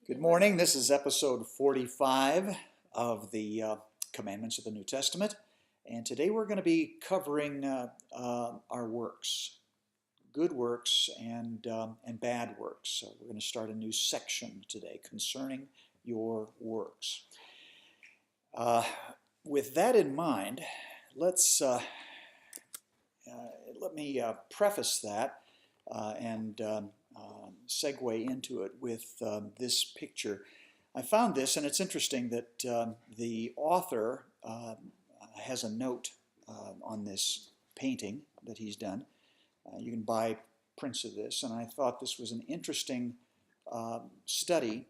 Good morning. This is episode 45 of the Commandments of the New Testament. And today we're going to be covering our works, good works and bad works. So we're going to start a new section today concerning your works. With that in mind, let me preface that and segue into it with this picture. I found this, and it's interesting that the author has a note on this painting that he's done. You can buy prints of this, and I thought this was an interesting study.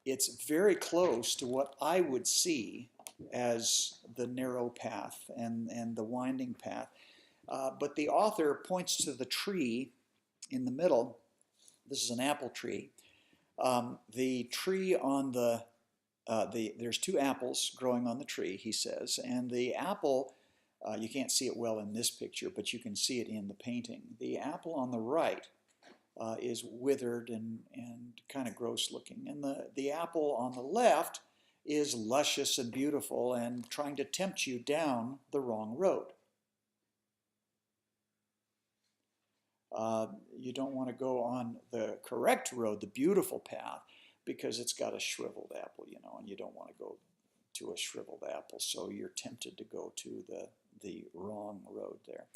It's very close to what I would see as the narrow path and the winding path. But the author points to the tree in the middle. This is an apple tree. The tree on there's two apples growing on the tree, he says, and the apple, you can't see it well in this picture, but you can see it in the painting. The apple on the right is withered and kind of gross looking, and the apple on the left is luscious and beautiful and trying to tempt you down the wrong road. You don't want to go on the correct road, the beautiful path, because it's got a shriveled apple, and you don't want to go to a shriveled apple, so you're tempted to go to the wrong road there.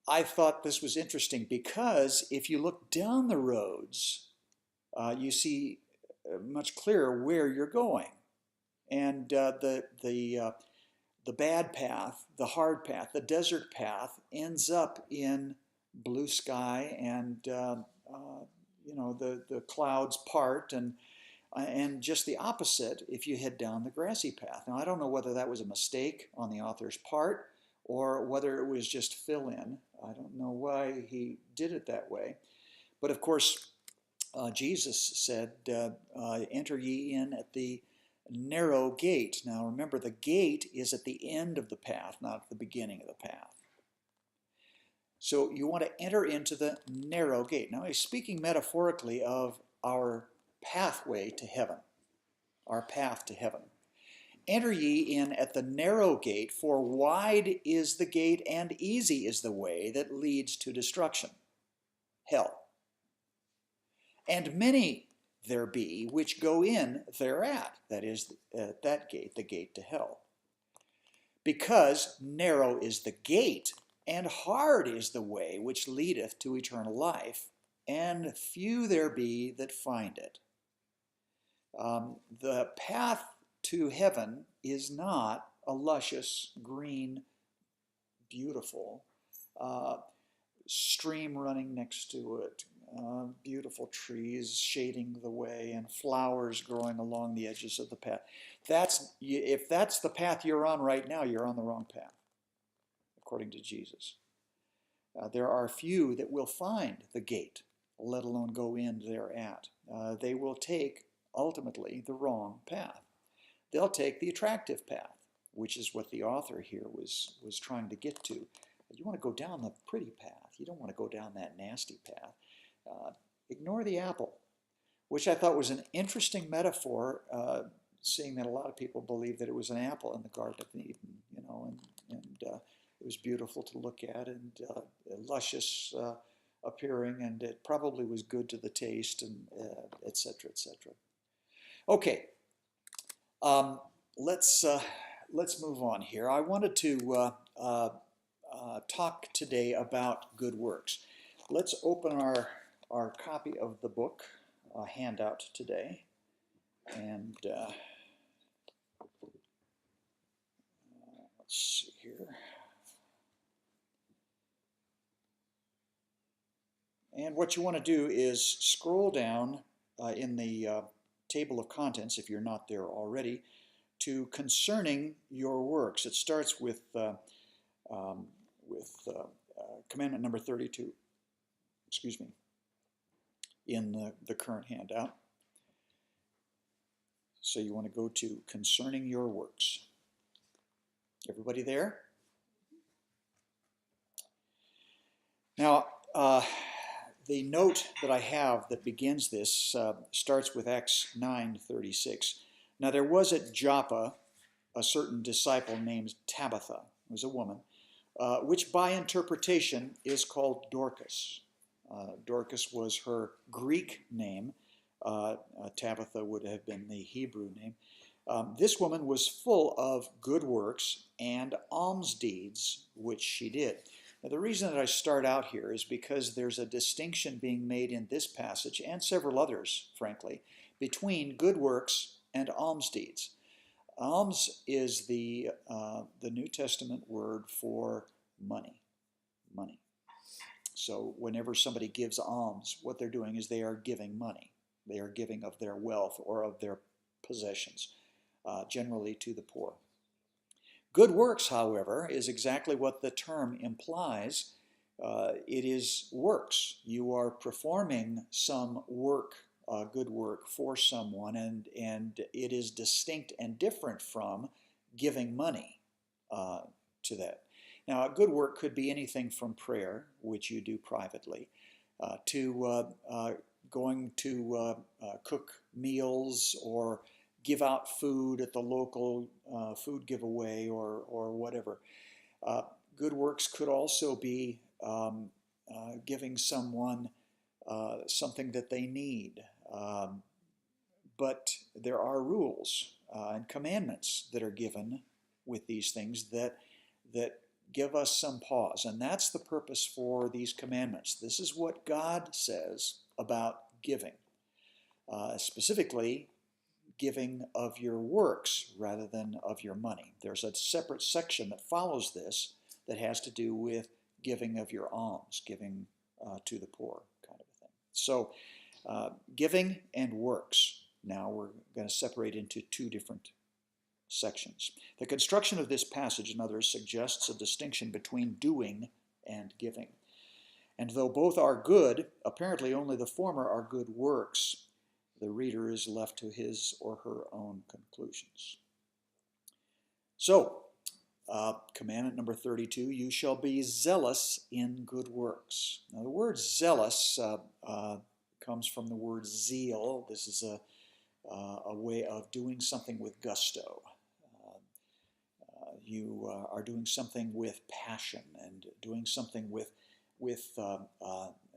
I thought this was interesting because if you look down the roads, you see much clearer where you're going. And the bad path, the hard path, the desert path ends up in blue sky and the clouds part and just the opposite if you head down the grassy path. Now I don't know whether that was a mistake on the author's part or whether it was just fill in. I don't know why he did it that way. But of course Jesus said, enter ye in at the narrow gate. Now remember, the gate is at the end of the path, not at the beginning of the path. So you want to enter into the narrow gate. Now he's speaking metaphorically of our pathway to heaven, our path to heaven. Enter ye in at the narrow gate, for wide is the gate and easy is the way that leads to destruction, hell. And many there be which go in thereat, that is, at that gate, the gate to hell. Because narrow is the gate, and hard is the way which leadeth to eternal life, and few there be that find it. The path to heaven is not a luscious, green, beautiful stream running next to it, beautiful trees shading the way and flowers growing along the edges of the path. If that's the path you're on right now, you're on the wrong path, according to Jesus. There are few that will find the gate, let alone go in thereat. They will take, ultimately, the wrong path. They'll take the attractive path, which is what the author here was trying to get to. You want to go down the pretty path. You don't want to go down that nasty path. Ignore the apple, which I thought was an interesting metaphor, seeing that a lot of people believe that it was an apple in the Garden of Eden, and it was beautiful to look at and luscious appearing, and it probably was good to the taste, and etc., etc. Okay, let's move on here. I wanted to talk today about good works. Let's open our copy of the book, handout today, and let's see here. And what you want to do is scroll down in the table of contents, if you're not there already, to concerning your works. It starts with commandment number 32. In the current handout. So you want to go to concerning your works. Everybody there? Now, the note that I have that begins this starts with Acts 9:36. Now there was at Joppa a certain disciple named Tabitha, who was a woman, which by interpretation is called Dorcas. Dorcas was her Greek name. Tabitha would have been the Hebrew name. This woman was full of good works and alms deeds, which she did. Now, the reason that I start out here is because there's a distinction being made in this passage, and several others, frankly, between good works and alms deeds. Alms is the New Testament word for money. Money. So whenever somebody gives alms, what they're doing is they are giving money. They are giving of their wealth or of their possessions, generally to the poor. Good works, however, is exactly what the term implies. It is works. You are performing some work, good work for someone, and it is distinct and different from giving money to that. Now, a good work could be anything from prayer, which you do privately, to going to cook meals or give out food at the local food giveaway or whatever. Good works could also be giving someone something that they need. But there are rules and commandments that are given with these things that give us some pause. And that's the purpose for these commandments. This is what God says about giving. Specifically, giving of your works rather than of your money. There's a separate section that follows this that has to do with giving of your alms, giving to the poor, kind of a thing. So, giving and works. Now we're going to separate into two different sections. The construction of this passage and others suggests a distinction between doing and giving. And though both are good, apparently only the former are good works. The reader is left to his or her own conclusions. So, commandment number 32, you shall be zealous in good works. Now, the word zealous comes from the word zeal. This is a way of doing something with gusto. You are doing something with passion and doing something with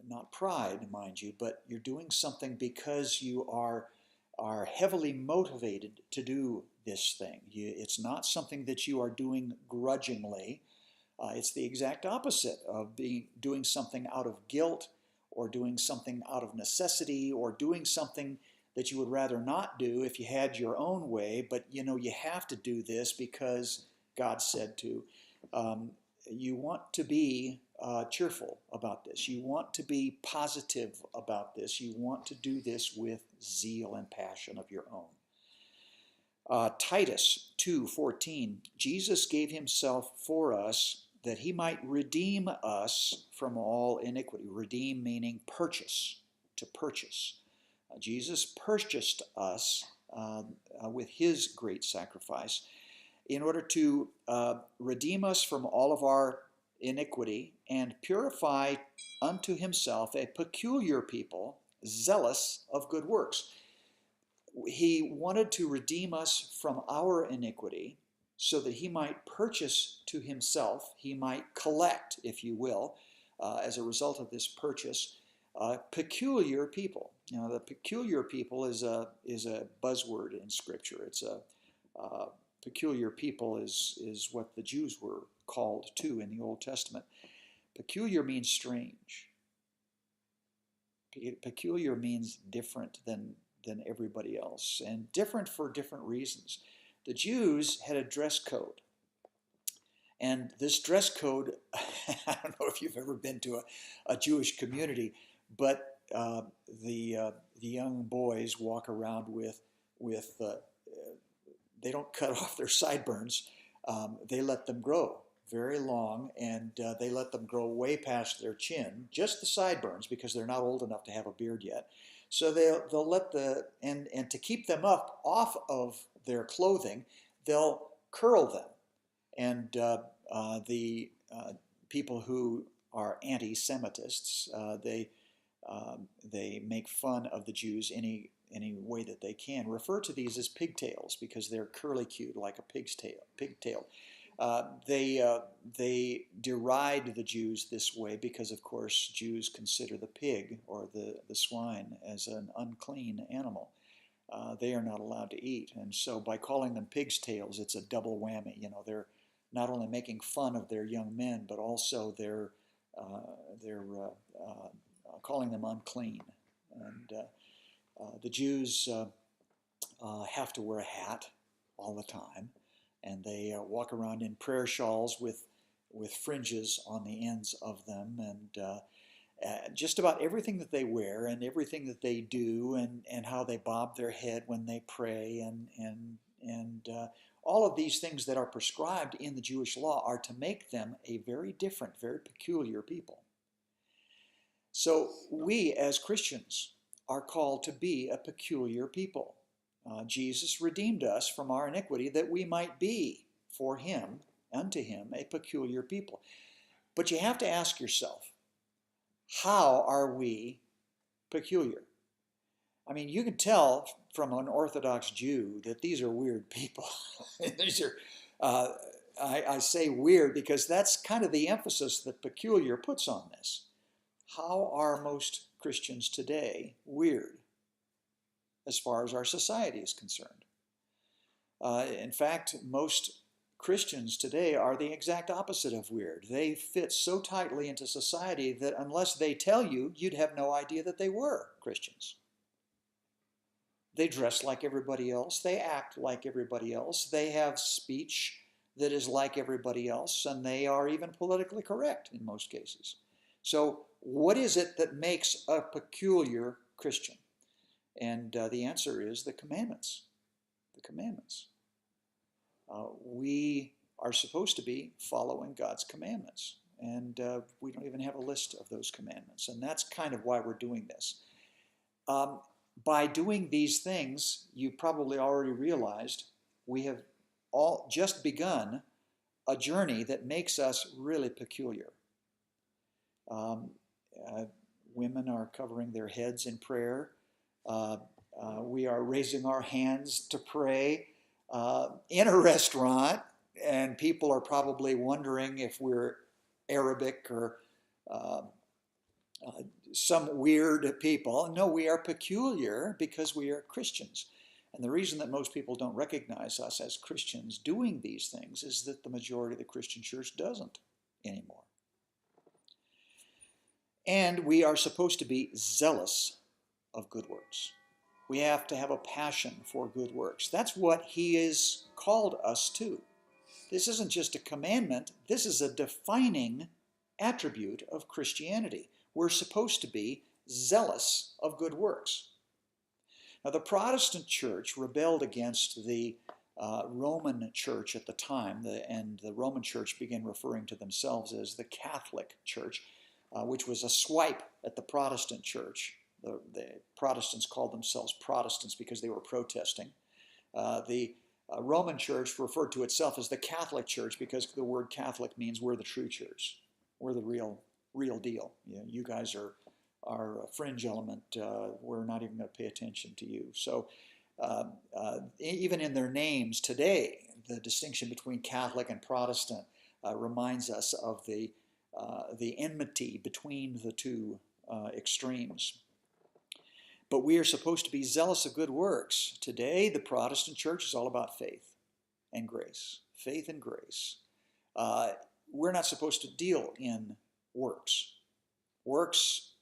not pride, mind you, but you're doing something because you are heavily motivated to do this thing. It's not something that you are doing grudgingly. It's the exact opposite of doing something out of guilt or doing something out of necessity or doing something that you would rather not do if you had your own way, but you have to do this because God said to. You want to be cheerful about this. You want to be positive about this. You want to do this with zeal and passion of your own. Titus 2:14, Jesus gave himself for us that he might redeem us from all iniquity. Redeem meaning purchase, to purchase. Jesus purchased us with his great sacrifice in order to redeem us from all of our iniquity and purify unto himself a peculiar people, zealous of good works. He wanted to redeem us from our iniquity so that he might purchase to himself, he might collect, if you will, as a result of this purchase, peculiar people. Now, the peculiar people is a buzzword in Scripture. It's peculiar people is what the Jews were called to in the Old Testament. Peculiar means strange. Peculiar means different than everybody else, and different for different reasons. The Jews had a dress code, and this dress code, I don't know if you've ever been to a Jewish community, but the young boys walk around with they don't cut off their sideburns. They let them grow very long, and they let them grow way past their chin, just the sideburns, because they're not old enough to have a beard yet. So they'll let and to keep them up off of their clothing, they'll curl them. And the people who are anti-Semitists, they They make fun of the Jews any way that they can. Refer to these as pigtails because they're curly-cued like a pig's tail. Pigtail. They deride the Jews this way because, of course, Jews consider the pig or the swine as an unclean animal. They are not allowed to eat, and so by calling them pig's tails, it's a double whammy. You know, they're not only making fun of their young men, but also they're calling them unclean. And the Jews have to wear a hat all the time, and they walk around in prayer shawls with fringes on the ends of them, and just about everything that they wear and everything that they do, and how they bob their head when they pray, and all of these things that are prescribed in the Jewish law are to make them a very different, very peculiar people. So we as Christians are called to be a peculiar people. Jesus redeemed us from our iniquity that we might be for him, unto him, a peculiar people. But you have to ask yourself, how are we peculiar? I mean, you can tell from an Orthodox Jew that these are weird people. These are, I say weird because that's kind of the emphasis that peculiar puts on this. How are most Christians today weird as far as our society is concerned? In fact, most Christians today are the exact opposite of weird. They fit so tightly into society that unless they tell you, you'd have no idea that they were Christians. They dress like everybody else. They act like everybody else. They have speech that is like everybody else, and they are even politically correct in most cases. So what is it that makes a peculiar Christian? And the answer is the commandments. The commandments. We are supposed to be following God's commandments, and we don't even have a list of those commandments, and that's kind of why we're doing this. By doing these things, you probably already realized we have all just begun a journey that makes us really peculiar. Women are covering their heads in prayer. We are raising our hands to pray in a restaurant, and people are probably wondering if we're Arabic or some weird people. No, we are peculiar because we are Christians. And the reason that most people don't recognize us as Christians doing these things is that the majority of the Christian church doesn't anymore. And we are supposed to be zealous of good works. We have to have a passion for good works. That's what he has called us to. This isn't just a commandment. This is a defining attribute of Christianity. We're supposed to be zealous of good works. Now, the Protestant church rebelled against the Roman church at the time, and the Roman church began referring to themselves as the Catholic Church, which was a swipe at the Protestant church. The Protestants called themselves Protestants because they were protesting. The Roman church referred to itself as the Catholic Church because the word Catholic means we're the true church. We're the real deal. You guys are a fringe element. We're not even going to pay attention to you. So even in their names today, the distinction between Catholic and Protestant reminds us of the enmity between the two extremes. But we are supposed to be zealous of good works. Today, the Protestant church is all about faith and grace. Faith and grace. We're not supposed to deal in works. Works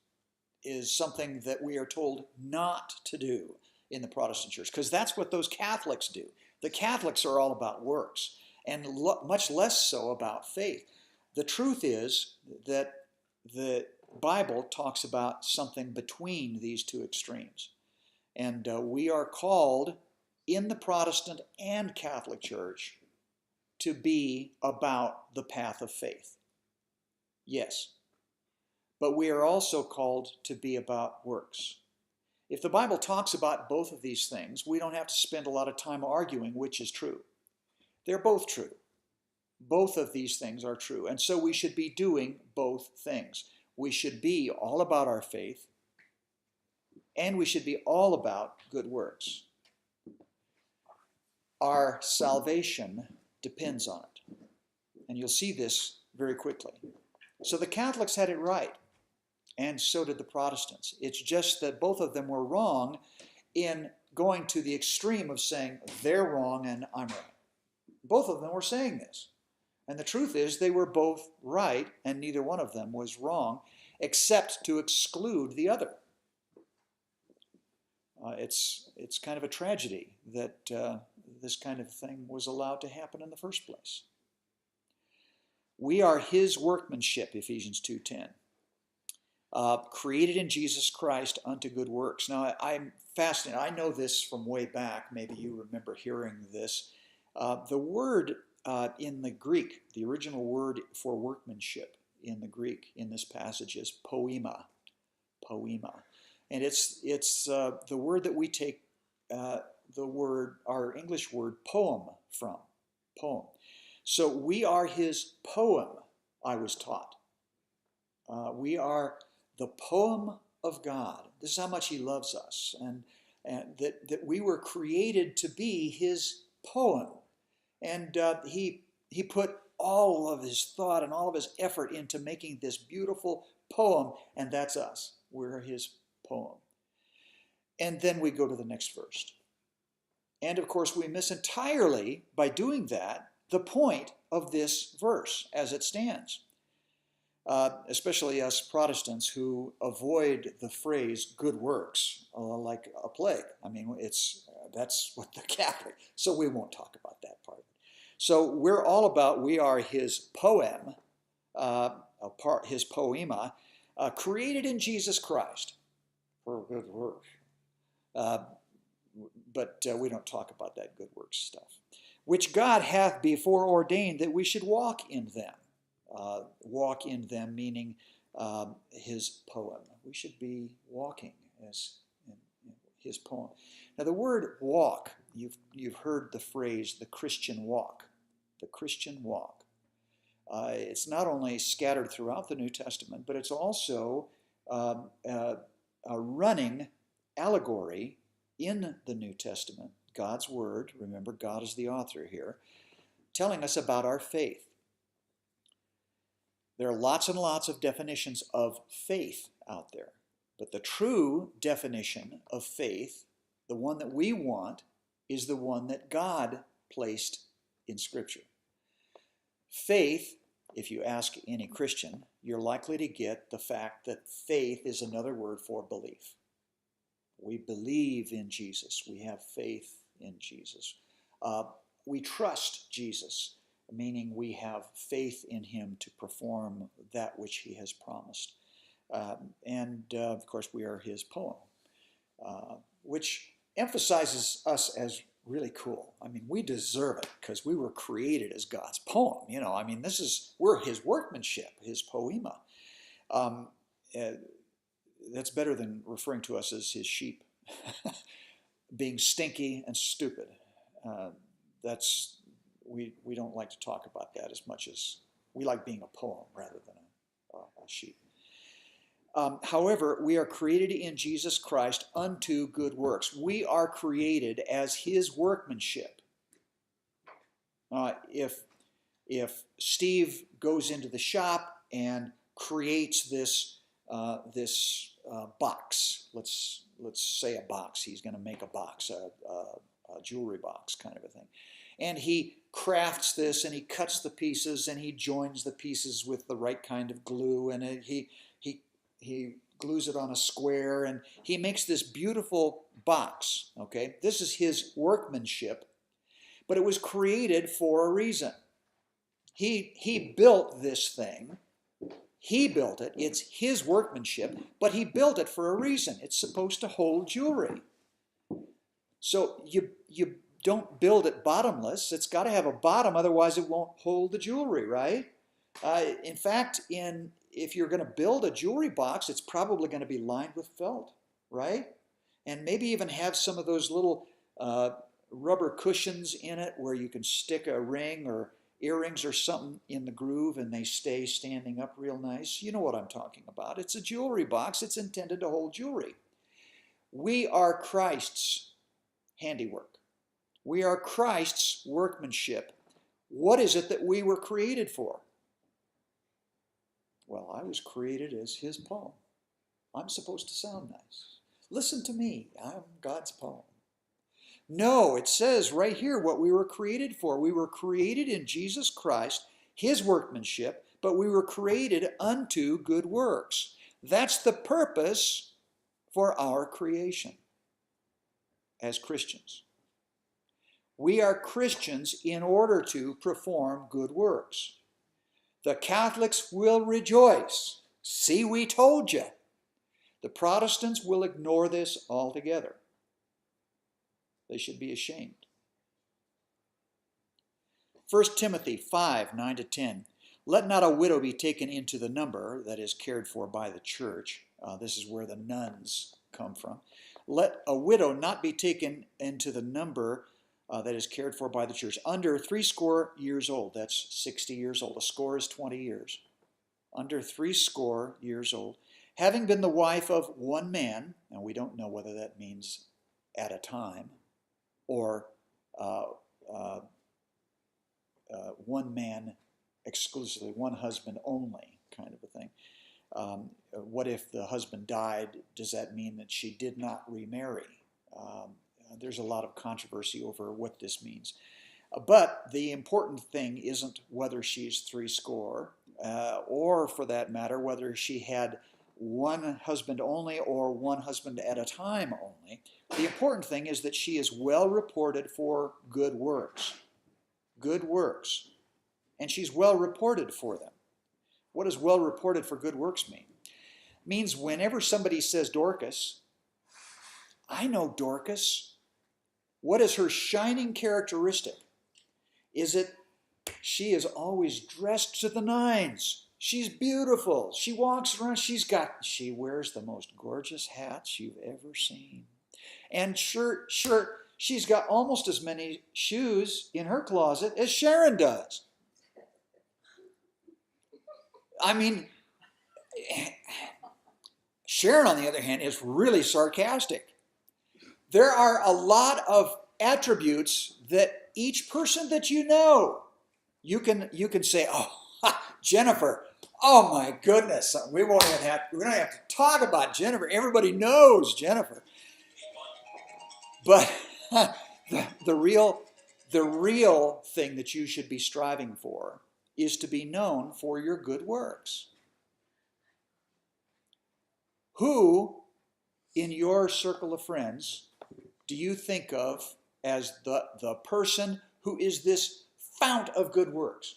is something that we are told not to do in the Protestant church, because that's what those Catholics do. The Catholics are all about works, and much less so about faith. The truth is that the Bible talks about something between these two extremes. And we are called in the Protestant and Catholic Church to be about the path of faith. Yes. But we are also called to be about works. If the Bible talks about both of these things, we don't have to spend a lot of time arguing which is true. They're both true. Both of these things are true. And so we should be doing both things. We should be all about our faith, and we should be all about good works. Our salvation depends on it. And you'll see this very quickly. So the Catholics had it right, and so did the Protestants. It's just that both of them were wrong in going to the extreme of saying they're wrong and I'm right. Both of them were saying this. And the truth is they were both right, and neither one of them was wrong, except to exclude the other. It's kind of a tragedy that this kind of thing was allowed to happen in the first place. We are his workmanship, Ephesians 2:10, created in Jesus Christ unto good works. Now, I'm fascinated. I know this from way back. Maybe you remember hearing this. The word in the Greek, the original word for workmanship in the Greek in this passage is poema. Poema. And it's the word that we take our English word poem from. Poem. So we are his poem, I was taught. We are the poem of God. This is how much he loves us, and that we were created to be his poem. And he put all of his thought and all of his effort into making this beautiful poem, and that's us. We're his poem. And then we go to the next verse. And of course, we miss entirely, by doing that, the point of this verse as it stands. Especially us Protestants who avoid the phrase good works like a plague. I mean, that's what the Catholic, so we won't talk about that part. So we're all about, we are his poem, his poema, created in Jesus Christ for good works. But we don't talk about that good works stuff. Which God hath before ordained that we should walk in them. Walk in them meaning his poem. We should be walking as in his poem. Now the word walk, you've heard the phrase the Christian walk. The Christian walk. It's not only scattered throughout the New Testament, but it's also a running allegory in the New Testament. God's word, remember God is the author here, telling us about our faith. There are lots and lots of definitions of faith out there, but the true definition of faith, the one that we want, is the one that God placed in Scripture. Faith, if you ask any Christian, you're likely to get the fact that faith is another word for belief. We believe in Jesus. We have faith in Jesus. We trust Jesus, meaning we have faith in him to perform that which he has promised. Of course, we are his poem, which emphasizes us as really cool. I mean, we deserve it because we were created as God's poem. You know, I mean, we're his workmanship, his poema. That's better than referring to us as his sheep, being stinky and stupid. We don't like to talk about that as much as we like being a poem rather than a sheep. However, we are created in Jesus Christ unto good works. We are created as his workmanship. If Steve goes into the shop and creates this box, let's say a box. He's going to make a box, a jewelry box kind of a thing. And he crafts this and he cuts the pieces and he joins the pieces with the right kind of glue, and he glues it on a square, and he makes this beautiful box. Okay, this is his workmanship, but it was created for a reason. He built this thing. He built it. It's his workmanship, but he built it for a reason. It's supposed to hold jewelry. So you don't build it bottomless. It's got to have a bottom, otherwise it won't hold the jewelry, right? In fact, if you're going to build a jewelry box, it's probably going to be lined with felt, right? And maybe even have some of those little rubber cushions in it where you can stick a ring or earrings or something in the groove and they stay standing up real nice. You know what I'm talking about. It's a jewelry box. It's intended to hold jewelry. We are Christ's handiwork. We are Christ's workmanship. What is it that we were created for? Well, I was created as his poem. I'm supposed to sound nice. Listen to me. I'm God's poem. No, it says right here what we were created for. We were created in Jesus Christ, his workmanship, but we were created unto good works. That's the purpose for our creation as Christians. We are Christians in order to perform good works. The Catholics will rejoice. See, we told you. The Protestants will ignore this altogether. They should be ashamed. 1 Timothy 5, 9 to 10. Let not a widow be taken into the number that is cared for by the church. This is where the nuns come from. Let a widow not be taken into the number that is cared for by the church, under 60 years old. That's 60 years old. A score is 20 years. Under 60 years old, having been the wife of one man, and we don't know whether that means at a time, or one man exclusively, one husband only kind of a thing. What if the husband died? Does that mean that she did not remarry? There's a lot of controversy over what this means. But the important thing isn't whether she's 60, or for that matter, whether she had one husband only or one husband at a time only. The important thing is that she is well reported for good works. Good works. And she's well reported for them. What does well reported for good works mean? It means whenever somebody says Dorcas, I know Dorcas. What is her shining characteristic? Is it she is always dressed to the nines. She's beautiful. She walks around. She wears the most gorgeous hats you've ever seen. And shirt. She's got almost as many shoes in her closet as Sharon does. I mean, Sharon, on the other hand, is really sarcastic. There are a lot of attributes that each person that you know, you can say, oh, Jennifer, oh my goodness, we don't have to talk about Jennifer. Everybody knows Jennifer. But the real thing that you should be striving for is to be known for your good works. Who in your circle of friends do you think of as the person who is this fount of good works?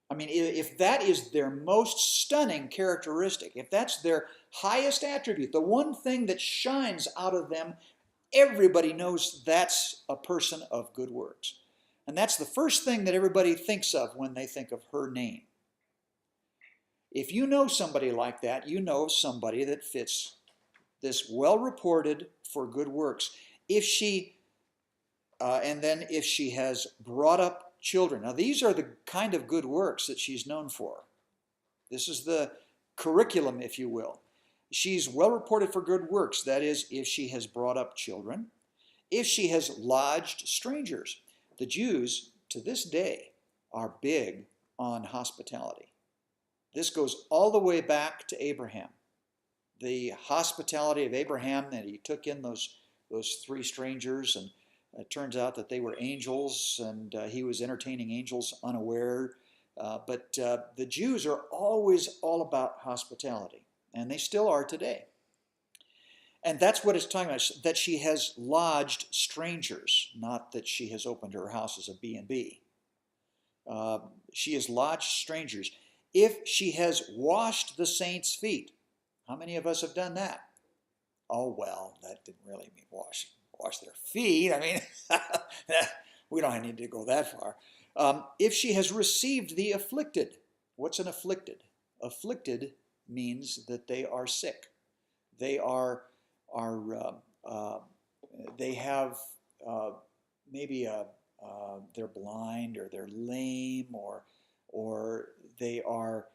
I mean, if that is their most stunning characteristic, if that's their highest attribute, the one thing that shines out of them, everybody knows that's a person of good works. And that's the first thing that everybody thinks of when they think of her name. If you know somebody like that, you know somebody that fits this well-reported for good works. If she has brought up children. Now, these are the kind of good works that she's known for. This is the curriculum, if you will. She's well-reported for good works. That is, if she has brought up children, if she has lodged strangers. The Jews, to this day, are big on hospitality. This goes all the way back to Abraham. The hospitality of Abraham, that he took in those three strangers, and it turns out that they were angels, and he was entertaining angels unaware. But the Jews are always all about hospitality, and they still are today. And that's what it's talking about, that she has lodged strangers, not that she has opened her house as a B&B. She has lodged strangers. If she has washed the saints' feet, how many of us have done that? Oh, well, that didn't really mean wash their feet. I mean, we don't need to go that far. If she has received the afflicted, what's an afflicted? Afflicted means that they are sick. They they have maybe they're blind, or they're lame, or they are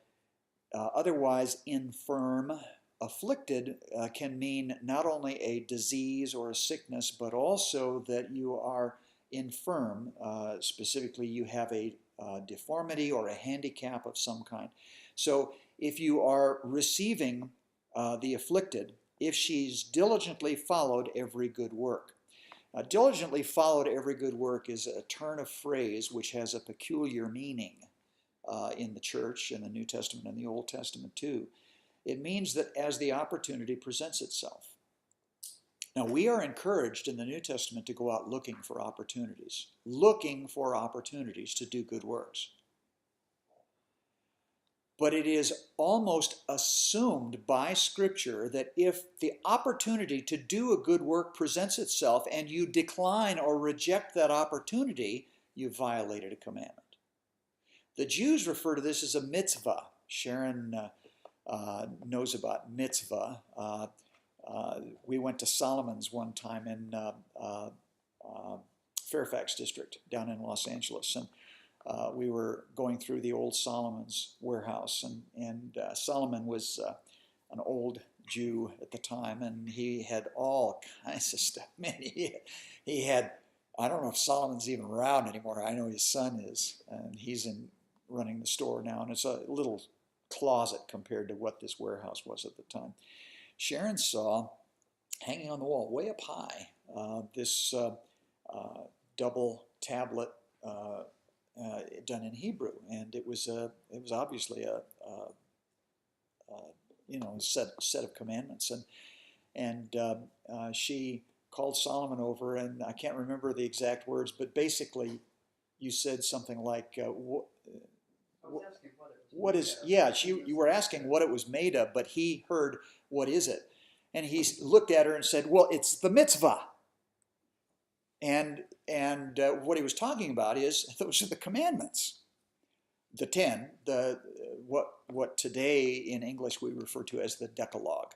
otherwise infirm. afflicted can mean not only a disease or a sickness, but also that you are infirm. Specifically, you have a deformity or a handicap of some kind. So if you are receiving the afflicted, if she's diligently followed every good work. Diligently followed every good work is a turn of phrase which has a peculiar meaning in the church, in the New Testament and the Old Testament too. It means that as the opportunity presents itself. Now, we are encouraged in the New Testament to go out looking for opportunities to do good works. But it is almost assumed by Scripture that if the opportunity to do a good work presents itself and you decline or reject that opportunity, you've violated a commandment. The Jews refer to this as a mitzvah. Sharon knows about mitzvah. We went to Solomon's one time in Fairfax district down in Los Angeles, and we were going through the old Solomon's warehouse, and Solomon was an old Jew at the time, and he had all kinds of stuff. Man, he had, I don't know if Solomon's even around anymore. I know his son is, and he's running the store now, and it's a little closet compared to what this warehouse was at the time. Sharon saw, hanging on the wall, way up high, this double tablet done in Hebrew, and it was obviously a set of commandments, and she called Solomon over, and I can't remember the exact words, but basically, you said something like, "What is?" Yeah, you were asking what it was made of, but he heard, "What is it?" And he looked at her and said, "Well, it's the mitzvah." And what he was talking about is those are the commandments, the 10, what today in English we refer to as the Decalogue.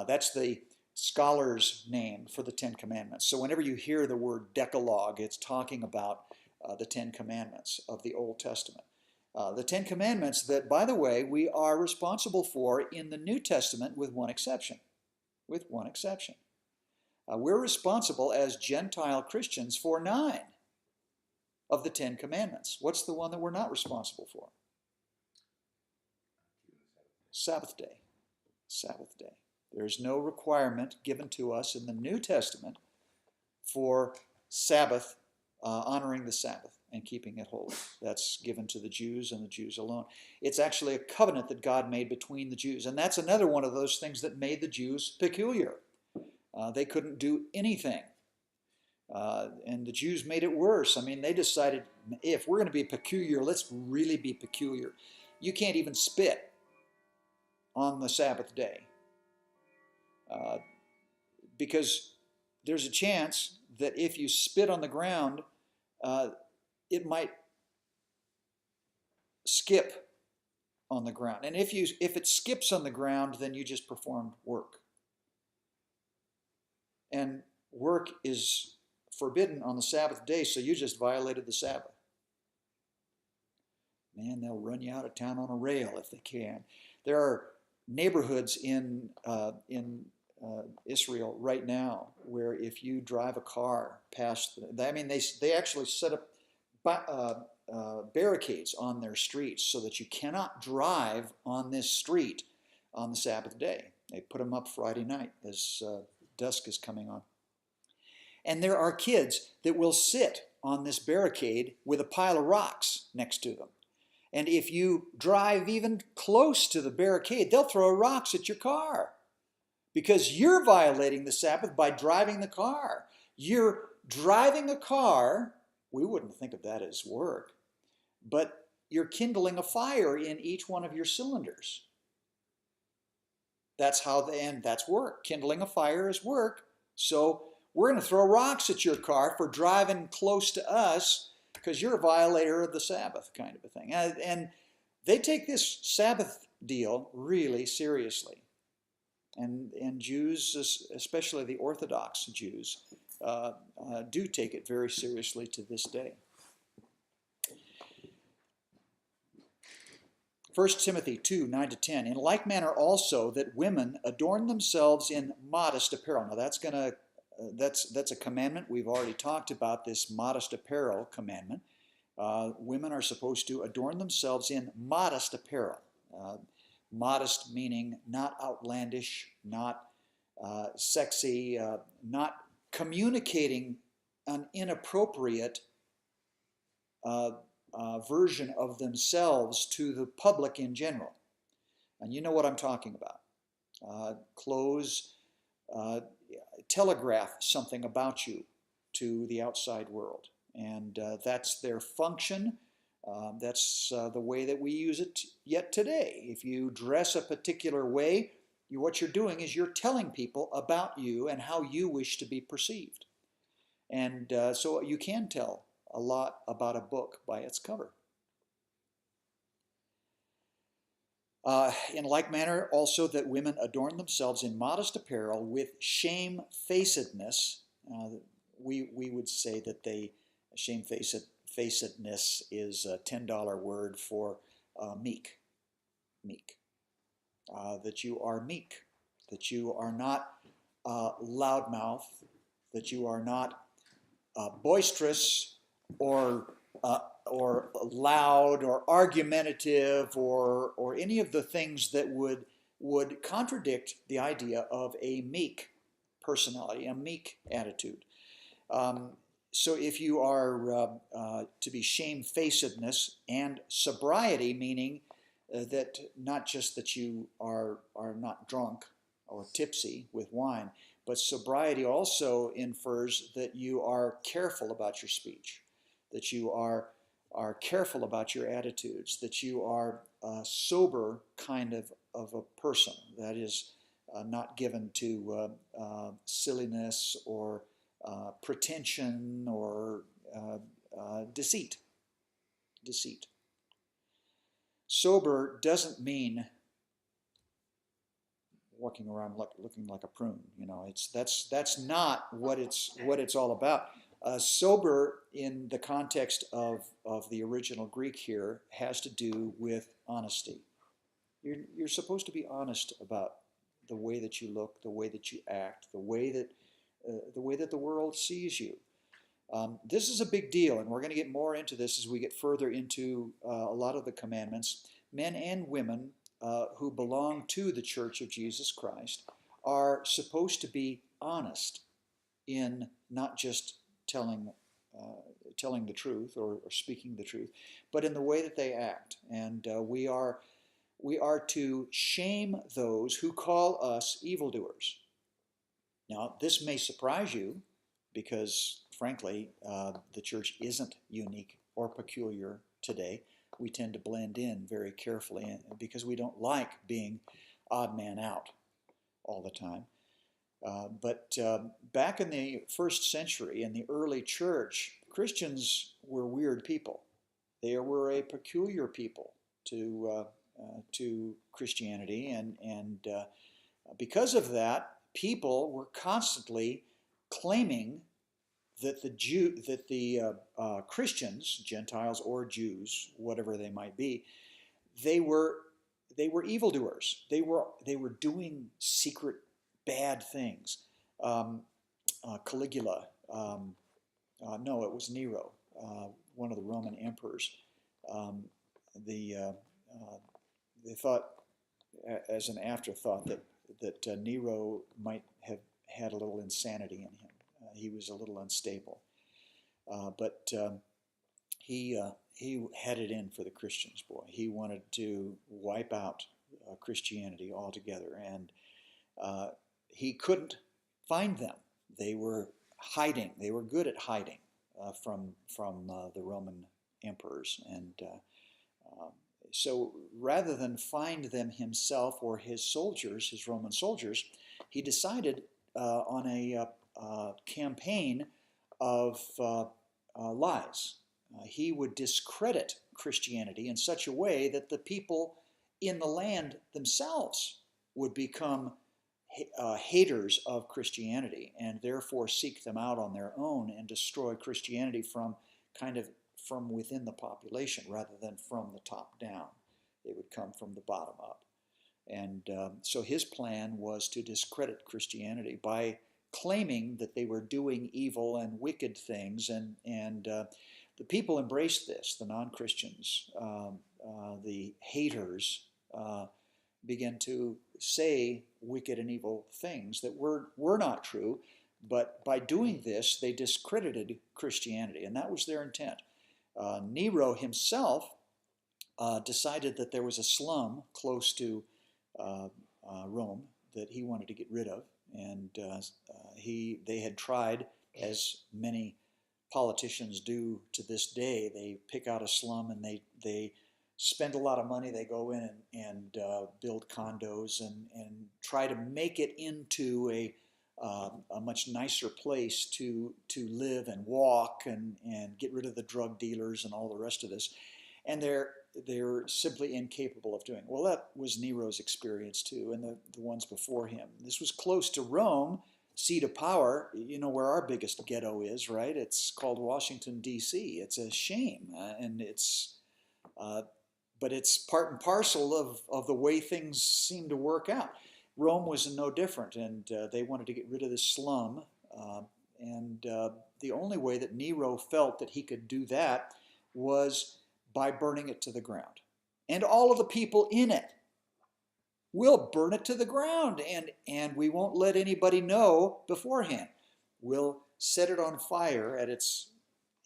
That's the scholar's name for the 10 commandments. So whenever you hear the word Decalogue, it's talking about the 10 commandments of the Old Testament. The 10 commandments that, by the way, we are responsible for in the New Testament with one exception. With one exception. We're responsible as Gentile Christians for 9 of the 10 commandments. What's the one that we're not responsible for? Sabbath day. Sabbath day. There's no requirement given to us in the New Testament for Sabbath, honoring the Sabbath and keeping it holy. That's given to the Jews and the Jews alone. It's actually a covenant that God made between the Jews. And that's another one of those things that made the Jews peculiar. They couldn't do anything. And the Jews made it worse. I mean, they decided, if we're going to be peculiar, let's really be peculiar. You can't even spit on the Sabbath day. Because there's a chance that if you spit on the ground, it might skip on the ground. And if it skips on the ground, then you just performed work. And work is forbidden on the Sabbath day, so you just violated the Sabbath. Man, they'll run you out of town on a rail if they can. There are neighborhoods in Israel right now where if you drive a car past, they actually set up barricades on their streets so that you cannot drive on this street on the Sabbath day. They put them up Friday night as dusk is coming on. And there are kids that will sit on this barricade with a pile of rocks next to them. And if you drive even close to the barricade, they'll throw rocks at your car because you're violating the Sabbath by driving the car. You're driving a car, we wouldn't think of that as work, but you're kindling a fire in each one of your cylinders. That's that's work. Kindling a fire is work. So we're going to throw rocks at your car for driving close to us because you're a violator of the Sabbath, kind of a thing. And they take this Sabbath deal really seriously. And Jews, especially the Orthodox Jews, do take it very seriously to this day. 1 Timothy 2, 9-10. In like manner also that women adorn themselves in modest apparel. Now that's a commandment. We've already talked about this modest apparel commandment. Women are supposed to adorn themselves in modest apparel. Modest meaning not outlandish, not sexy, not communicating an inappropriate version of themselves to the public in general. And you know what I'm talking about. Clothes telegraph something about you to the outside world. And that's their function. That's the way that we use it yet today. If you dress a particular way, what you're doing is you're telling people about you and how you wish to be perceived. And so you can tell a lot about a book by its cover. In like manner also that women adorn themselves in modest apparel with shamefacedness. We would say that shamefacedness is a $10 word for meek. Meek. That you are meek. That you are not loudmouth. That you are not boisterous or loud or argumentative or any of the things that would contradict the idea of a meek personality, a meek attitude. So if you are to be shamefacedness and sobriety, meaning that not just that you are not drunk or tipsy with wine, but sobriety also infers that you are careful about your speech, that you are careful about your attitudes, that you are a sober kind of a person that is not given to silliness or pretension or deceit. Sober doesn't mean walking around looking like a prune. That's not what it's all about. Sober in the context of the original Greek here has to do with honesty. You're supposed to be honest about the way that you look, the way that you act, the way that the world sees you. This is a big deal, and we're going to get more into this as we get further into a lot of the commandments. Men and women who belong to the Church of Jesus Christ are supposed to be honest in not just telling the truth or speaking the truth, but in the way that they act. And we are to shame those who call us evildoers. Now, this may surprise you because, frankly, the church isn't unique or peculiar today. We tend to blend in very carefully because we don't like being odd man out all the time. But back in the first century, in the early church, Christians were weird people. They were a peculiar people to Christianity, and because of that, people were constantly claiming that the Christians, Gentiles or Jews, whatever they might be, they were evildoers. They were doing secret bad things. Caligula, no, it was Nero, one of the Roman emperors. They thought, as an afterthought, that Nero might have had a little insanity in him. He was a little unstable, but he had it in for the Christians. Boy, he wanted to wipe out Christianity altogether, and he couldn't find them. They were hiding. They were good at hiding from the Roman emperors, and so rather than find them himself or his soldiers, his Roman soldiers, he decided on a campaign of lies. He would discredit Christianity in such a way that the people in the land themselves would become haters of Christianity and therefore seek them out on their own and destroy Christianity from within the population rather than from the top down. It would come from the bottom up. And so his plan was to discredit Christianity by claiming that they were doing evil and wicked things, and the people embraced this. The non-Christians, the haters, began to say wicked and evil things that were not true, but by doing this, they discredited Christianity, and that was their intent. Nero himself decided that there was a slum close to Rome that he wanted to get rid of, and they had tried, as many politicians do to this day. They pick out a slum and they spend a lot of money. They go in and build condos and try to make it into a much nicer place to live and walk and get rid of the drug dealers and all the rest of this. And they're simply incapable of doing it. Well, that was Nero's experience too, and the ones before him. This was close to Rome, seat of power. You know where our biggest ghetto is, right? It's called Washington, D.C. It's a shame, but it's part and parcel of the way things seem to work out. Rome was no different, and they wanted to get rid of this slum. The only way that Nero felt that he could do that was by burning it to the ground. And all of the people in it will burn it to the ground, and we won't let anybody know beforehand. We'll set it on fire at its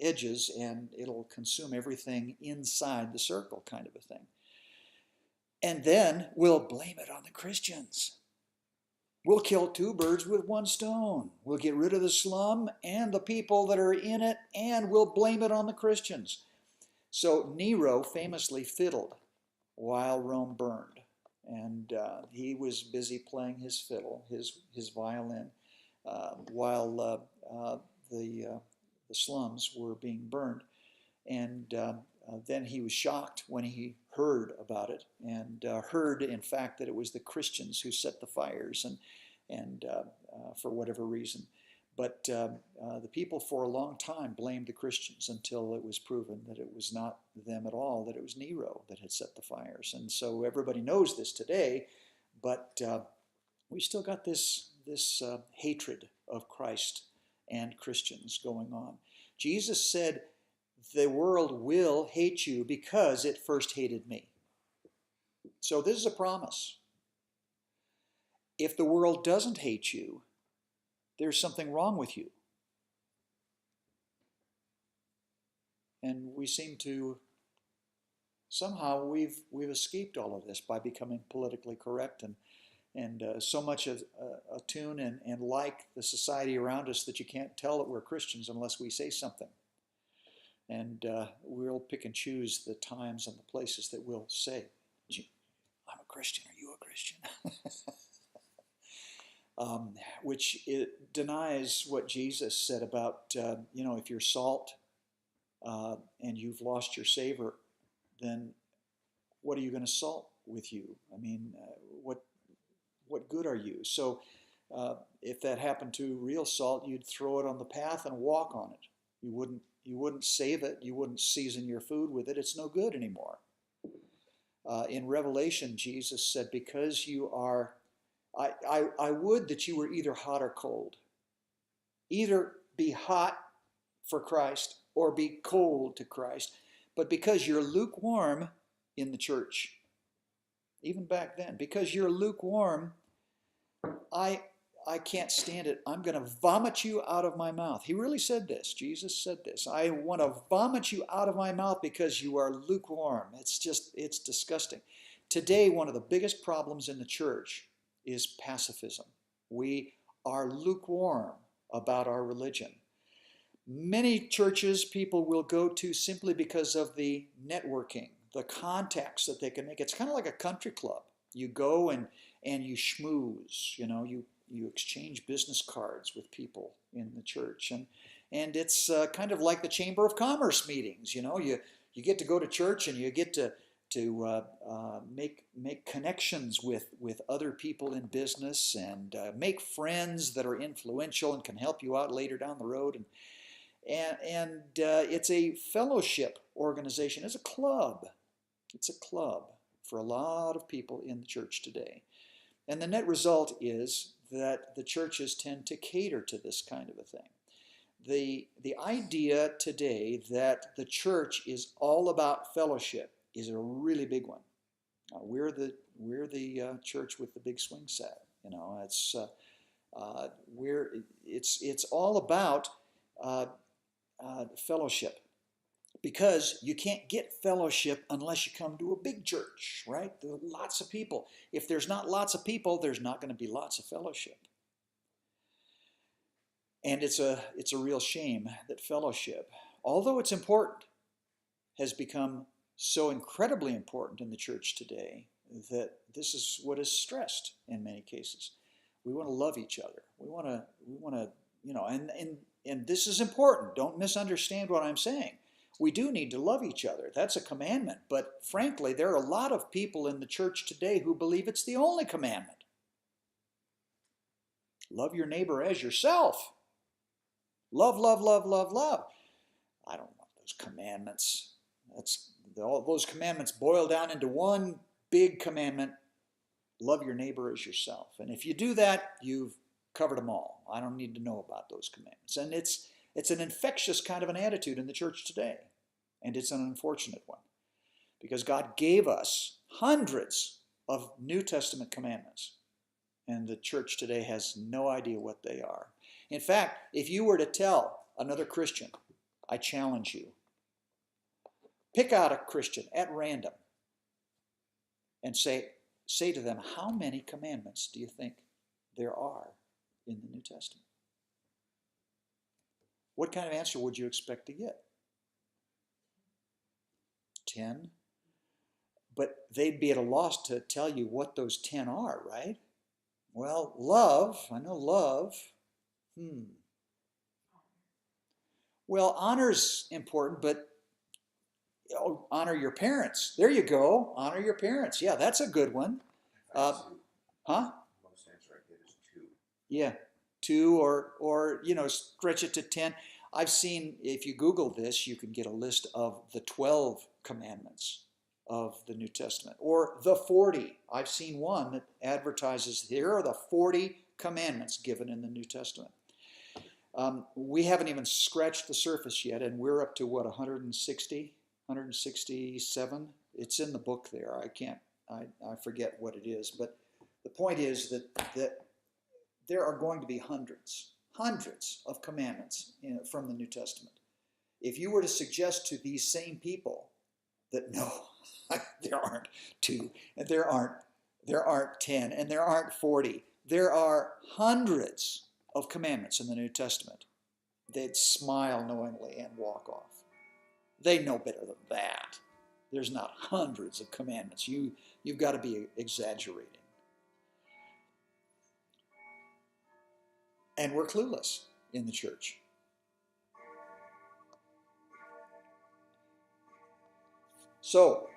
edges, and it'll consume everything inside the circle, kind of a thing. And then we'll blame it on the Christians. We'll kill two birds with one stone. We'll get rid of the slum and the people that are in it, and we'll blame it on the Christians. So Nero famously fiddled while Rome burned, and he was busy playing his fiddle, his violin, while the slums were being burned. And then he was shocked when he heard about it, and heard, in fact, that it was the Christians who set the fires, and for whatever reason. But the people for a long time blamed the Christians until it was proven that it was not them at all, that it was Nero that had set the fires. And so everybody knows this today, but we still got this hatred of Christ and Christians going on. Jesus said, the world will hate you because it first hated me. So this is a promise. If the world doesn't hate you, there's something wrong with you. And we seem to, somehow we've escaped all of this by becoming politically correct and so much attune and like the society around us that you can't tell that we're Christians unless we say something. And we'll pick and choose the times and the places that we'll say, I'm a Christian, are you a Christian? Which it denies what Jesus said about, if you're salt and you've lost your savor, then what are you going to salt with you? I mean, what good are you? So if that happened to real salt, you'd throw it on the path and walk on it. You wouldn't save it. You wouldn't season your food with it. It's no good anymore. In Revelation, Jesus said, because you are, I would that you were either hot or cold. Either be hot for Christ or be cold to Christ. But because you're lukewarm in the church, even back then, because you're lukewarm, I can't stand it. I'm going to vomit you out of my mouth. He really said this. Jesus said this. I want to vomit you out of my mouth because you are lukewarm. It's disgusting. Today, one of the biggest problems in the church is pacifism. We are lukewarm about our religion. Many churches people will go to simply because of the networking, the contacts that they can make. It's kind of like a country club. You go and you schmooze, you exchange business cards with people in the church. And it's kind of like the Chamber of Commerce meetings. You get to go to church and you get to make connections with other people in business and make friends that are influential and can help you out later down the road. And it's a fellowship organization. It's a club. It's a club for a lot of people in the church today. And the net result is that the churches tend to cater to this kind of a thing. The idea today that the church is all about fellowship is a really big one. We're the church with the big swing set. It's all about fellowship, because you can't get fellowship unless you come to a big church, right? There are lots of people. If there's not lots of people, there's not going to be lots of fellowship. And it's a real shame that fellowship, although it's important, has become so incredibly important in the church today that this is what is stressed in many cases. We want to love each other. We want to, and this is important. Don't misunderstand what I'm saying. We do need to love each other. That's a commandment. But frankly, there are a lot of people in the church today who believe it's the only commandment. Love your neighbor as yourself. Love, love, love, love, love. I don't want those commandments. All those commandments boil down into one big commandment. Love your neighbor as yourself. And if you do that, you've covered them all. I don't need to know about those commandments. And it's an infectious kind of an attitude in the church today. And it's an unfortunate one, because God gave us hundreds of New Testament commandments, and the church today has no idea what they are. In fact, if you were to tell another Christian, I challenge you, pick out a Christian at random and say to them, how many commandments do you think there are in the New Testament? What kind of answer would you expect to get? 10? But they'd be at a loss to tell you what those 10 are, right? Well, love, I know love. Well, honor's important, but honor your parents. There you go. Honor your parents. Yeah, that's a good one. Huh? Most answer I get is 2. Yeah, 2 or stretch it to 10. I've seen, if you Google this, you can get a list of the 12 commandments of the New Testament, or the 40. I've seen one that advertises, here are the 40 commandments given in the New Testament. We haven't even scratched the surface yet, and we're up to what, 160, 167? It's in the book there. I forget what it is, but the point is that there are going to be hundreds of commandments from the New Testament. If you were to suggest to these same people that no, there aren't 2, and there aren't 10, and there aren't 40, there are hundreds of commandments in the New Testament, they'd smile knowingly and walk off. They know better than that. There's not hundreds of commandments. You've got to be exaggerating. And we're clueless in the church. So,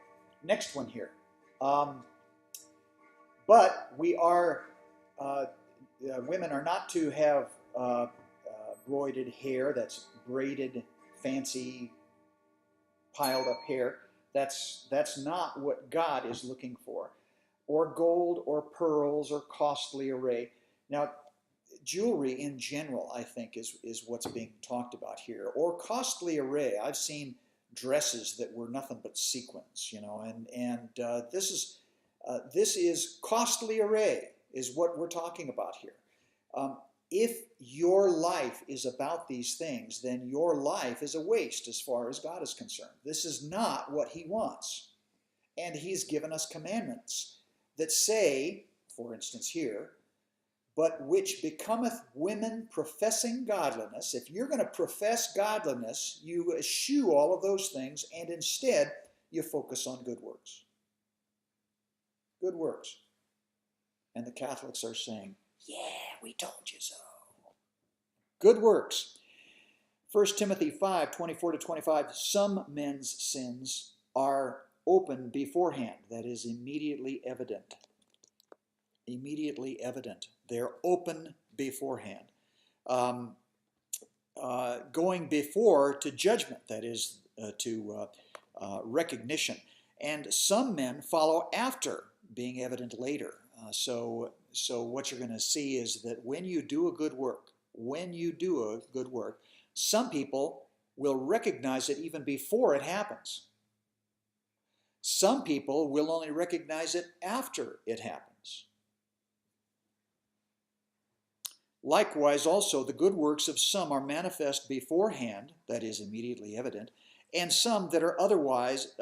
next one here. But we are, women are not to have broided hair, that's braided, fancy, piled up hair. That's not what God is looking for. Or gold or pearls or costly array. Now, jewelry in general, I think, is what's being talked about here. Or costly array. I've seen dresses that were nothing but sequins, and this is costly array is what we're talking about here. If your life is about these things, then your life is a waste as far as God is concerned. This is not what He wants. And He's given us commandments that say, for instance here, but which becometh women professing godliness. If you're going to profess godliness, you eschew all of those things, and instead you focus on good works. Good works. And the Catholics are saying, yeah, we told you so. Good works. 1 Timothy 5:24-25, some men's sins are open beforehand, that is immediately evident. Immediately evident. They're open beforehand. Going before to judgment, that is to recognition. And some men follow after, being evident later. So what you're going to see is that when you do a good work, some people will recognize it even before it happens. Some people will only recognize it after it happens. Likewise, also, the good works of some are manifest beforehand, that is, immediately evident, and some that are otherwise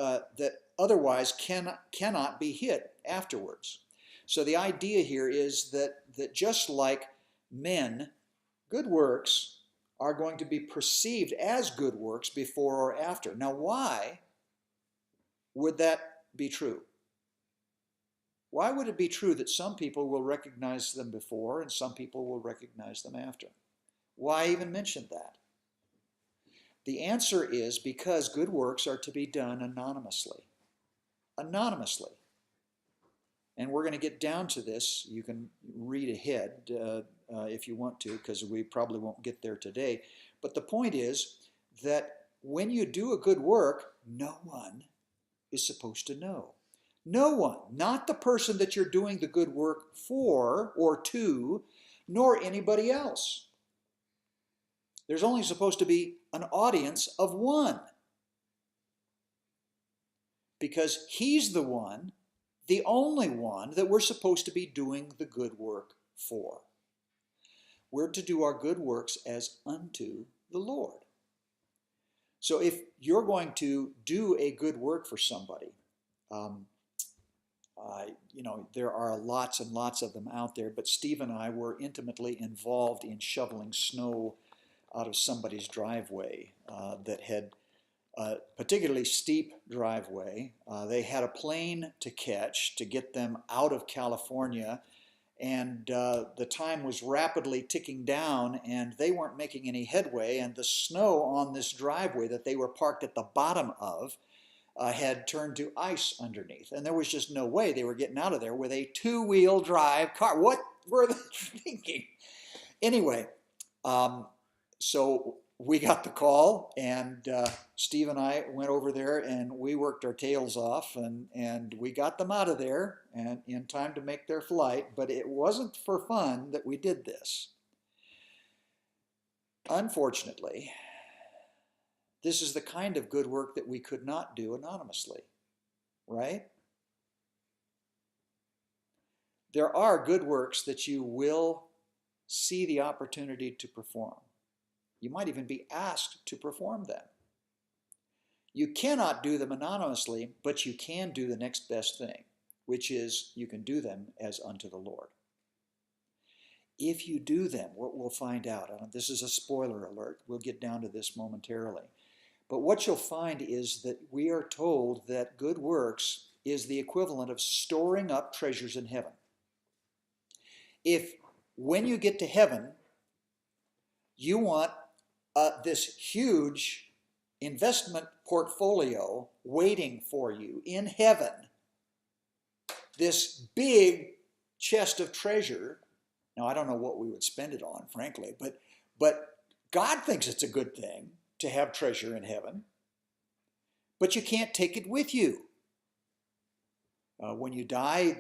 cannot be hid afterwards. So the idea here is that just like men, good works are going to be perceived as good works before or after. Now, why would that be true? Why would it be true that some people will recognize them before and some people will recognize them after? Why even mention that? The answer is because good works are to be done anonymously. Anonymously. And we're going to get down to this. You can read ahead if you want to, because we probably won't get there today. But the point is that when you do a good work, no one is supposed to know. No one, not the person that you're doing the good work for or to, nor anybody else. There's only supposed to be an audience of one. Because he's the one, the only one that we're supposed to be doing the good work for. We're to do our good works as unto the Lord. So if you're going to do a good work for somebody, there are lots and lots of them out there, but Steve and I were intimately involved in shoveling snow out of somebody's driveway that had a particularly steep driveway. They had a plane to catch to get them out of California, and the time was rapidly ticking down, and they weren't making any headway, and the snow on this driveway that they were parked at the bottom of had turned to ice underneath, and there was just no way they were getting out of there with a two-wheel drive car. What were they thinking? Anyway, so we got the call, and Steve and I went over there, and we worked our tails off, and we got them out of there and in time to make their flight. But it wasn't for fun that we did this. Unfortunately, this is the kind of good work that we could not do anonymously, right? There are good works that you will see the opportunity to perform. You might even be asked to perform them. You cannot do them anonymously, but you can do the next best thing, which is you can do them as unto the Lord. If you do them, what we'll find out, this is a spoiler alert, we'll get down to this momentarily, but what you'll find is that we are told that good works is the equivalent of storing up treasures in heaven. If when you get to heaven, you want this huge investment portfolio waiting for you in heaven, this big chest of treasure. Now, I don't know what we would spend it on, frankly, but God thinks it's a good thing to have treasure in heaven, but you can't take it with you. When you die,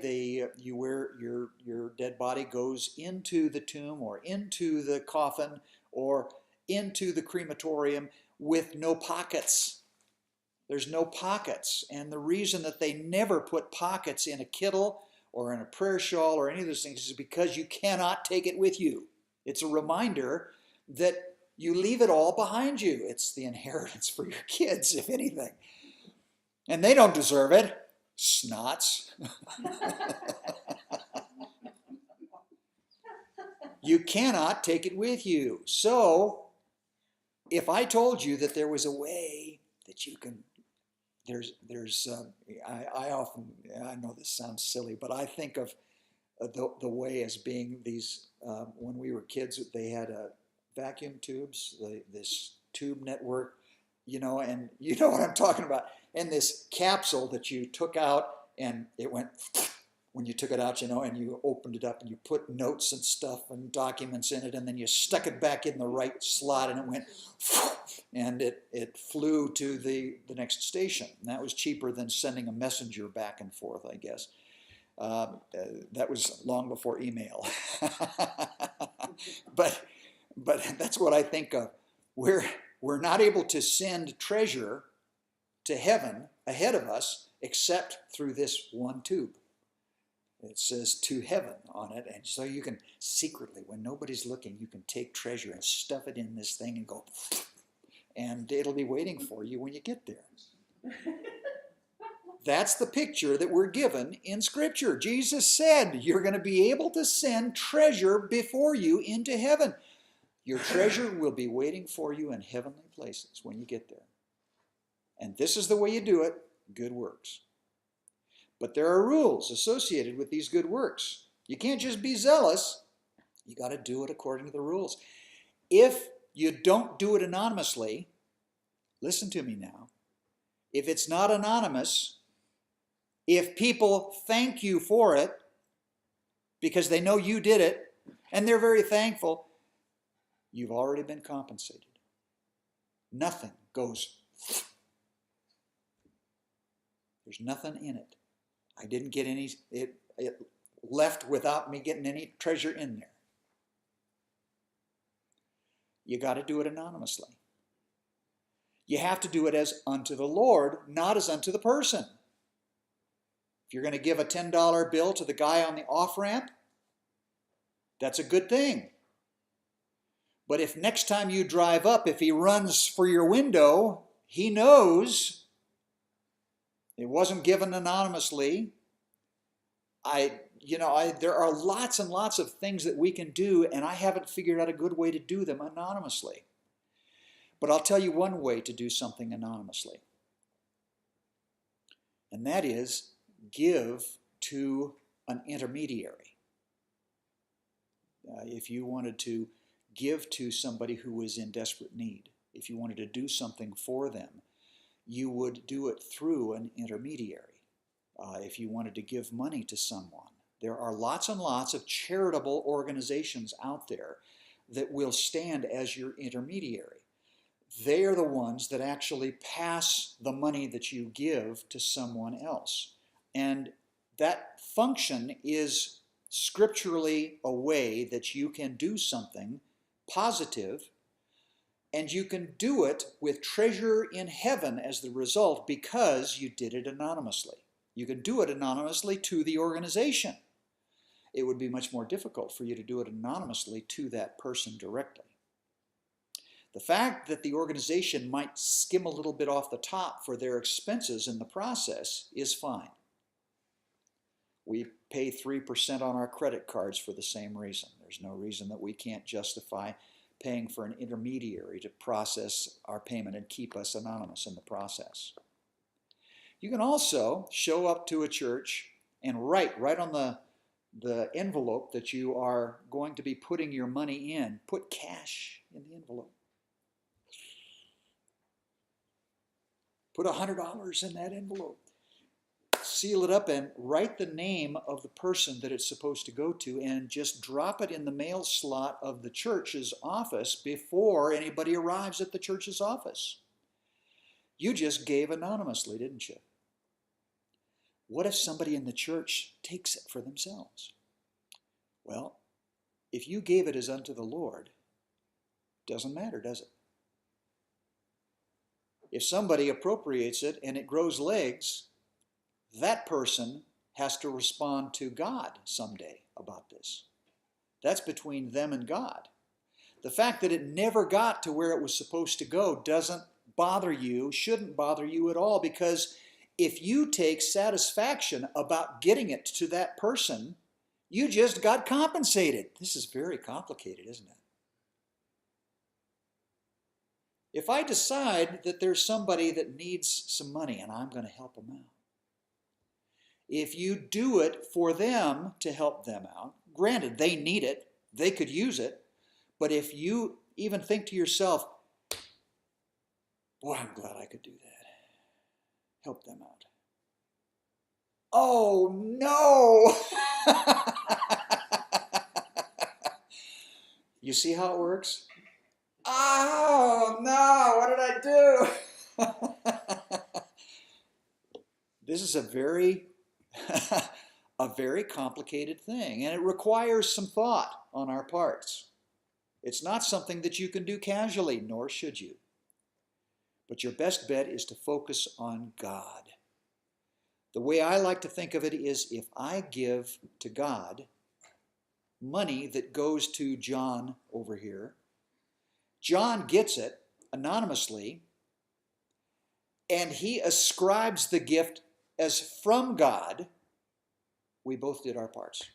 your dead body goes into the tomb or into the coffin or into the crematorium with no pockets. There's no pockets. And the reason that they never put pockets in a kittle or in a prayer shawl or any of those things is because you cannot take it with you. It's a reminder that you leave it all behind you. It's the inheritance for your kids, if anything. And they don't deserve it. Snots. You cannot take it with you. So, if I told you that there was a way that you can, I often, I know this sounds silly, but I think of the way as being these, when we were kids, they had vacuum tubes, this tube network, and you know what I'm talking about, and this capsule that you took out and it went when you took it out, and you opened it up and you put notes and stuff and documents in it, and then you stuck it back in the right slot and it went, and it flew to the next station. And that was cheaper than sending a messenger back and forth, I guess. That was long before email. but that's what I think of. We're not able to send treasure to heaven ahead of us except through this one tube. It says to heaven on it, and so you can secretly, when nobody's looking, you can take treasure and stuff it in this thing and go, and it'll be waiting for you when you get there. That's the picture that we're given in Scripture. Jesus said you're going to be able to send treasure before you into heaven. Your treasure will be waiting for you in heavenly places when you get there. And this is the way you do it, good works. But there are rules associated with these good works. You can't just be zealous. You got to do it according to the rules. If you don't do it anonymously, listen to me now. If it's not anonymous, if people thank you for it because they know you did it and they're very thankful, you've already been compensated. Nothing goes. There's nothing in it. I didn't get any, it left without me getting any treasure in there. You got to do it anonymously. You have to do it as unto the Lord, not as unto the person. If you're going to give a $10 bill to the guy on the off-ramp, that's a good thing. But if next time you drive up, if he runs for your window, he knows it wasn't given anonymously. There are lots and lots of things that we can do, and I haven't figured out a good way to do them anonymously. But I'll tell you one way to do something anonymously. And that is give to an intermediary. If you wanted to give to somebody who was in desperate need, if you wanted to do something for them, you would do it through an intermediary. If you wanted to give money to someone, there are lots and lots of charitable organizations out there that will stand as your intermediary. They are the ones that actually pass the money that you give to someone else. And that function is scripturally a way that you can do something positive, and you can do it with treasure in heaven as the result because you did it anonymously. You can do it anonymously to the organization. It would be much more difficult for you to do it anonymously to that person directly. The fact that the organization might skim a little bit off the top for their expenses in the process is fine. We pay 3% on our credit cards for the same reason. There's no reason that we can't justify paying for an intermediary to process our payment and keep us anonymous in the process. You can also show up to a church and write right on the envelope that you are going to be putting your money in. Put cash in the envelope. Put $100 in that envelope. Seal it up and write the name of the person that it's supposed to go to and just drop it in the mail slot of the church's office before anybody arrives at the church's office. You just gave anonymously, didn't you? What if somebody in the church takes it for themselves? Well, if you gave it as unto the Lord, it doesn't matter, does it? If somebody appropriates it and it grows legs, that person has to respond to God someday about this. That's between them and God. The fact that it never got to where it was supposed to go doesn't bother you, shouldn't bother you at all, because if you take satisfaction about getting it to that person, you just got compensated. This is very complicated, isn't it? If I decide that there's somebody that needs some money and I'm going to help them out, if you do it for them to help them out, granted, they need it, they could use it, but if you even think to yourself, boy, I'm glad I could do that, help them out. Oh no! You see how it works? Oh no, what did I do? This is a very a very complicated thing, and it requires some thought on our parts. It's not something that you can do casually, nor should you. But your best bet is to focus on God. The way I like to think of it is, if I give to God money that goes to John over here, John gets it anonymously, and he ascribes the gift as from God. We both did our parts.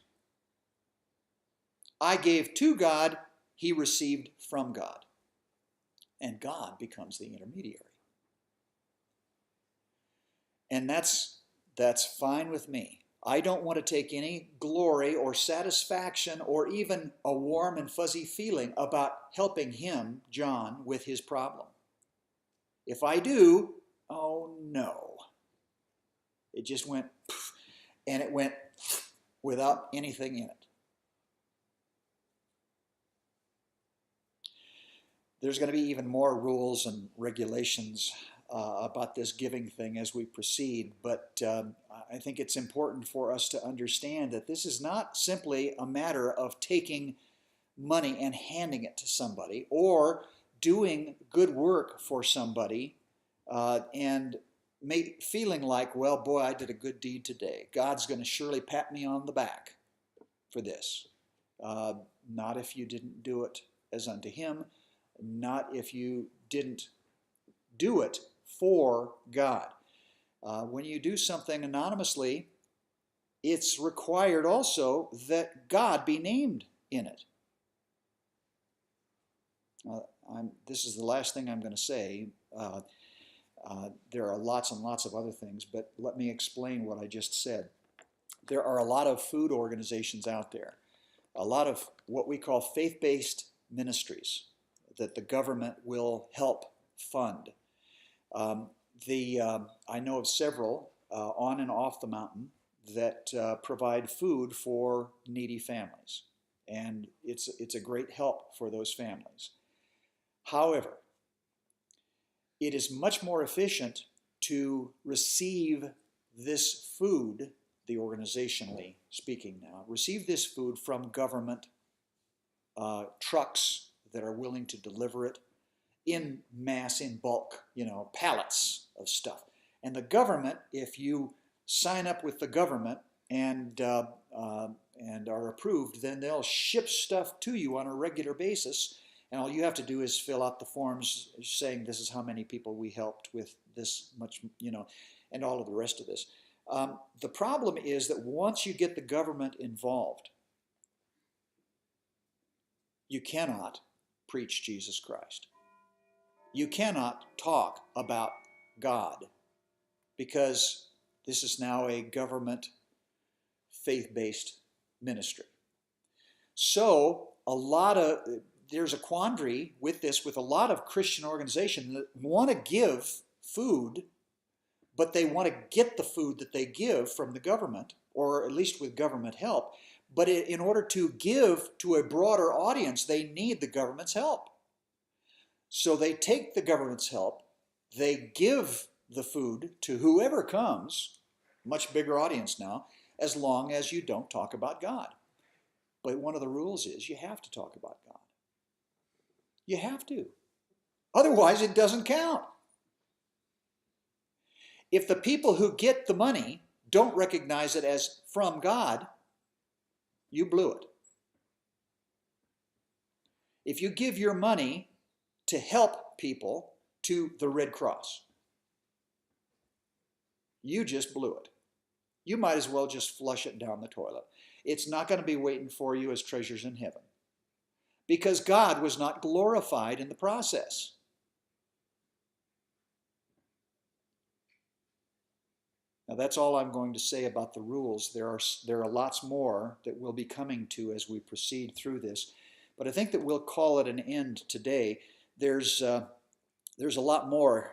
I gave to God, he received from God. And God becomes the intermediary. And that's fine with me. I don't want to take any glory or satisfaction or even a warm and fuzzy feeling about helping him, John, with his problem. If I do, oh no. It just went poof, and it went without anything in it. There's going to be even more rules and regulations about this giving thing as we proceed, but I think it's important for us to understand that this is not simply a matter of taking money and handing it to somebody, or doing good work for somebody and feeling like, well, boy, I did a good deed today. God's going to surely pat me on the back for this. Not if you didn't do it as unto him, not if you didn't do it for God. When you do something anonymously, it's required also that God be named in it. This is the last thing I'm going to say. There are lots and lots of other things, but let me explain what I just said. There are a lot of food organizations out there, a lot of what we call faith-based ministries that the government will help fund. I know of several on and off the mountain that provide food for needy families, and it's a great help for those families. However, it is much more efficient to receive this food, the organizationally speaking now, receive this food from government trucks that are willing to deliver it in mass, in bulk, pallets of stuff. And the government, if you sign up with the government and are approved, then they'll ship stuff to you on a regular basis. And all you have to do is fill out the forms saying this is how many people we helped with this much, and all of the rest of this. The problem is that once you get the government involved, you cannot preach Jesus Christ. You cannot talk about God, because this is now a government faith-based ministry. So there's a quandary with this, with a lot of Christian organizations that want to give food, but they want to get the food that they give from the government, or at least with government help. But in order to give to a broader audience, they need the government's help. So they take the government's help, they give the food to whoever comes, much bigger audience now, as long as you don't talk about God. But one of the rules is you have to talk about God. You have to. Otherwise, it doesn't count. If the people who get the money don't recognize it as from God, you blew it. If you give your money to help people to the Red Cross, you just blew it. You might as well just flush it down the toilet. It's not going to be waiting for you as treasures in heaven, because God was not glorified in the process. Now, that's all I'm going to say about the rules. There are lots more that we'll be coming to as we proceed through this, but I think that we'll call it an end today. There's a lot more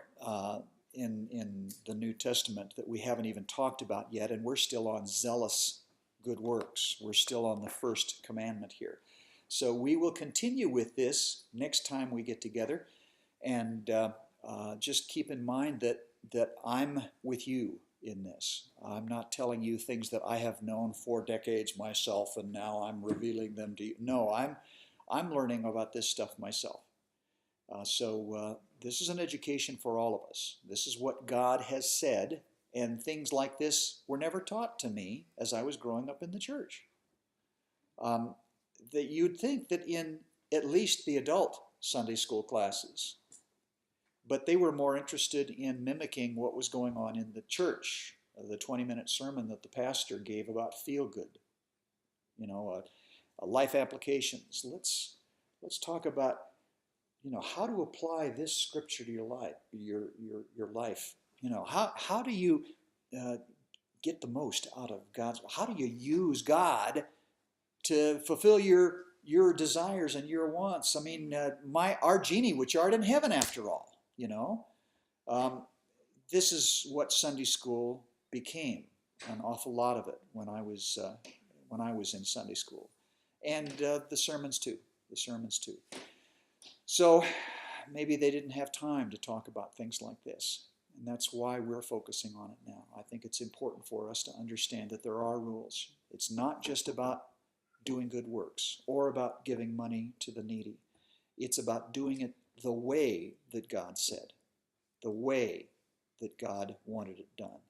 in the New Testament that we haven't even talked about yet, and we're still on zealous good works. We're still on the first commandment here. So we will continue with this next time we get together, and just keep in mind that I'm with you in this. I'm not telling you things that I have known for decades myself, and now I'm revealing them to you. No, I'm learning about this stuff myself. So this is an education for all of us. This is what God has said, and things like this were never taught to me as I was growing up in the church. That you'd think that in at least the adult Sunday school classes, but they were more interested in mimicking what was going on in the church, the 20-minute sermon that the pastor gave about feel good, life applications. Let's talk about how to apply this scripture to your life, your life. How do you get the most out of God's? How do you use God to fulfill your desires and your wants? I mean, our genie, which art in heaven, after all. This is what Sunday school became. An awful lot of it when I was in Sunday school, and the sermons too. So maybe they didn't have time to talk about things like this, and that's why we're focusing on it now. I think it's important for us to understand that there are rules. It's not just about doing good works or about giving money to the needy. It's about doing it the way that God said, the way that God wanted it done.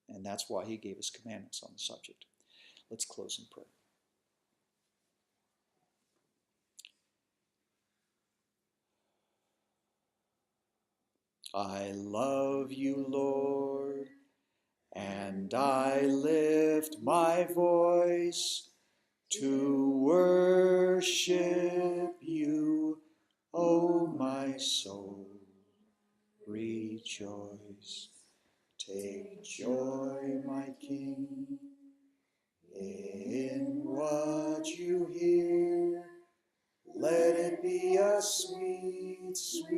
And that's why he gave us commandments on the subject. Let's close in prayer. I love you, Lord, and I lift my voice to worship you, O my soul. Rejoice, take joy, my King, in what you hear. Let it be a sweet, sweet